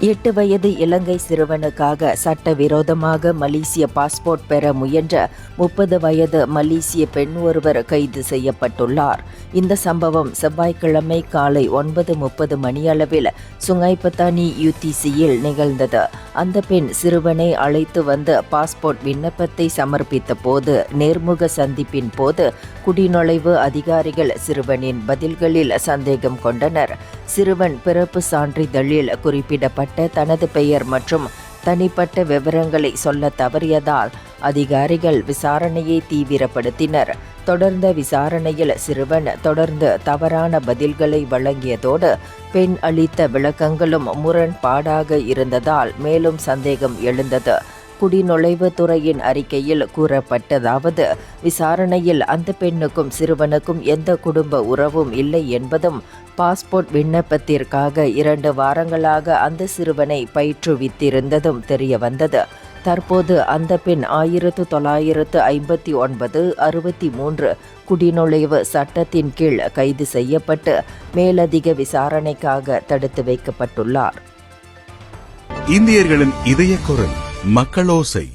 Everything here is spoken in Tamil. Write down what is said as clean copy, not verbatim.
8 வயது இலங்கை சிறுவனுக்காக சட்டவிரோதமாக மலேசிய பாஸ்போர்ட் பெற முயன்ற 30 வயது மலேசிய பெண் ஒருவர் கைது செய்யப்பட்டுள்ளார். இந்த சம்பவம் செவ்வாய்க்கிழமை காலை 9:30 மணியளவில் சுங்கைப்பத்தானி UTCயில் நிகழ்ந்தது. அந்த பெண் சிறுவனை அழைத்து வந்து பாஸ்போர்ட் விண்ணப்பத்தை சமர்ப்பித்த போது நேர்முக சந்திப்பின் போது குடிநுழைவு அதிகாரிகள் சிறுவனின் பதில்களில் சந்தேகம் கொண்டனர். சிறுவன் பிறப்பு சான்றிதழில் குறிப்பிடப்பட்ட தனது பெயர் மற்றும் தனிப்பட்ட விவரங்களை சொல்ல தவறியதால் அதிகாரிகள் விசாரணையை தீவிரப்படுத்தினர். தொடர்ந்த விசாரணையில் சிறுவன் தொடர்ந்து தவறான பதில்களை வழங்கியதோடு பெண் அளித்த விளக்கங்களும் முரண்பாடாக இருந்ததால் மேலும் சந்தேகம் எழுந்தது. குடிநுழைவு துறையின் அறிக்கையில் கூறப்பட்டதாவது, விசாரணையில் அந்த பெண்ணுக்கும் சிறுவனுக்கும் எந்த குடும்ப உறவும் இல்லை என்பதும், பாஸ்போர்ட் விண்ணப்பத்திற்காக 2 வாரங்களாக அந்த சிறுவனை பயிற்றுவித்திருந்ததும் தெரியவந்தது. தற்போது அந்த பெண் 1959-63 குடிநுழைவு சட்டத்தின் கீழ் கைது செய்யப்பட்டு மேலதிக விசாரணைக்காக தடுத்து வைக்கப்பட்டுள்ளார். இந்தியர்களின் இதய குரல் மக்களோசை.